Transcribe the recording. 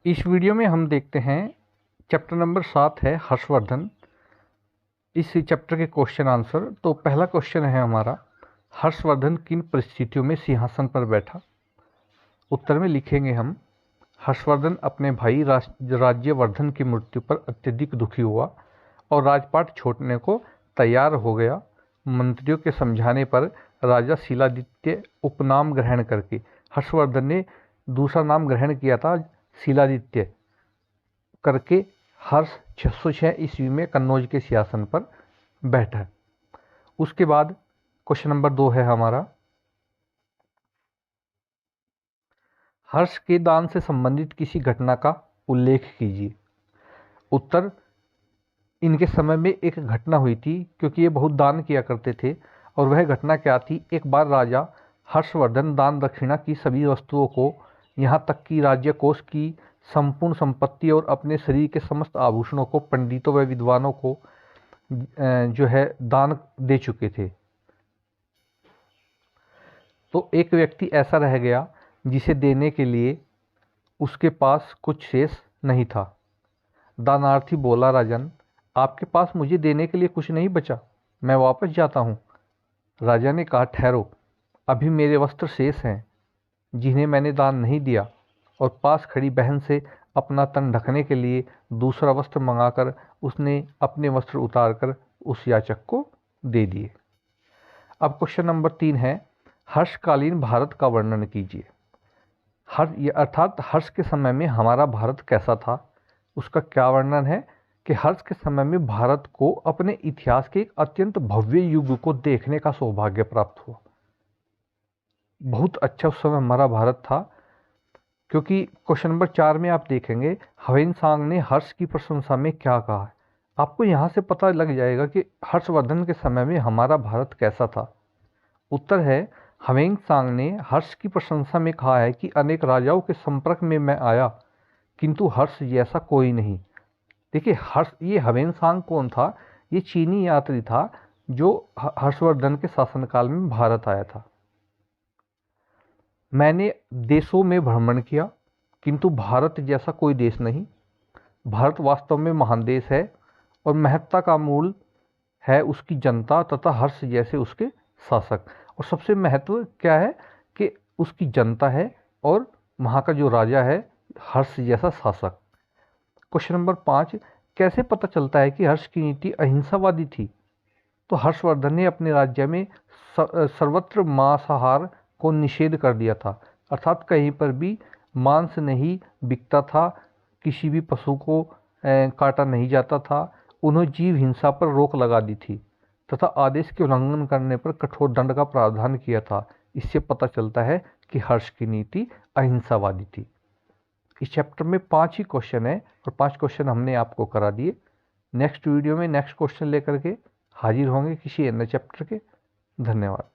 इस वीडियो में हम देखते हैं चैप्टर नंबर 7 है हर्षवर्धन। इस चैप्टर के क्वेश्चन आंसर। तो पहला क्वेश्चन है हमारा, हर्षवर्धन किन परिस्थितियों में सिंहासन पर बैठा। उत्तर में लिखेंगे हम, हर्षवर्धन अपने भाई राज्यवर्धन की मृत्यु पर अत्यधिक दुखी हुआ और राजपाट छोड़ने को तैयार हो गया। मंत्रियों के समझाने पर राजा शिलादित्य उपनाम ग्रहण करके, हर्षवर्धन ने दूसरा नाम ग्रहण किया था शिलादित्य करके, हर्ष 606 ईस्वी में कन्नौज के सिंहासन पर बैठा। उसके बाद क्वेश्चन नंबर 2 है हमारा, हर्ष के दान से संबंधित किसी घटना का उल्लेख कीजिए। उत्तर, इनके समय में एक घटना हुई थी क्योंकि ये बहुत दान किया करते थे। और वह घटना क्या थी, एक बार राजा हर्षवर्धन दान दक्षिणा की सभी वस्तुओं को, यहाँ तक कि राज्य कोष की संपूर्ण संपत्ति और अपने शरीर के समस्त आभूषणों को पंडितों व विद्वानों को जो है दान दे चुके थे। तो एक व्यक्ति ऐसा रह गया जिसे देने के लिए उसके पास कुछ शेष नहीं था। दानार्थी बोला, राजन, आपके पास मुझे देने के लिए कुछ नहीं बचा, मैं वापस जाता हूँ। राजा ने कहा, ठहरो, अभी मेरे वस्त्र शेष हैं जिन्हें मैंने दान नहीं दिया। और पास खड़ी बहन से अपना तन ढकने के लिए दूसरा वस्त्र मंगाकर उसने अपने वस्त्र उतारकर उस याचक को दे दिए। अब क्वेश्चन नंबर 3 है, हर्षकालीन भारत का वर्णन कीजिए। अर्थात हर्ष के समय में हमारा भारत कैसा था, उसका क्या वर्णन है कि हर्ष के समय में भारत को अपने इतिहास के एक अत्यंत भव्य युग को देखने का सौभाग्य प्राप्त हुआ। बहुत अच्छा उस समय हमारा भारत था, क्योंकि क्वेश्चन नंबर 4 में आप देखेंगे ह्वेनसांग ने हर्ष की प्रशंसा में क्या कहा है। आपको यहाँ से पता लग जाएगा कि हर्षवर्धन के समय में हमारा भारत कैसा था। उत्तर है, ह्वेनसांग ने हर्ष की प्रशंसा में कहा है कि अनेक राजाओं के संपर्क में मैं आया, किंतु हर्ष जैसा कोई नहीं। देखिए, ये ह्वेनसांग कौन था? ये चीनी यात्री था जो हर्षवर्धन के शासनकाल में भारत आया था। मैंने देशों में भ्रमण किया, किंतु भारत जैसा कोई देश नहीं। भारत वास्तव में महान देश है और महत्ता का मूल है उसकी जनता तथा हर्ष जैसे उसके शासक। और सबसे महत्व क्या है कि उसकी जनता है और वहाँ का जो राजा है हर्ष जैसा शासक। क्वेश्चन नंबर 5, कैसे पता चलता है कि हर्ष की नीति अहिंसावादी थी? तो हर्षवर्धन ने अपने राज्य में सर्वत्र मांसाहार को निषेध कर दिया था, अर्थात कहीं पर भी मांस नहीं बिकता था, किसी भी पशु को काटा नहीं जाता था। उन्होंने जीव हिंसा पर रोक लगा दी थी तथा आदेश के उल्लंघन करने पर कठोर दंड का प्रावधान किया था। इससे पता चलता है कि हर्ष की नीति अहिंसावादी थी। इस चैप्टर में 5 ही क्वेश्चन है और 5 क्वेश्चन हमने आपको करा दिए। नेक्स्ट वीडियो में नेक्स्ट क्वेश्चन लेकर के हाजिर होंगे किसी अन्य चैप्टर के। धन्यवाद।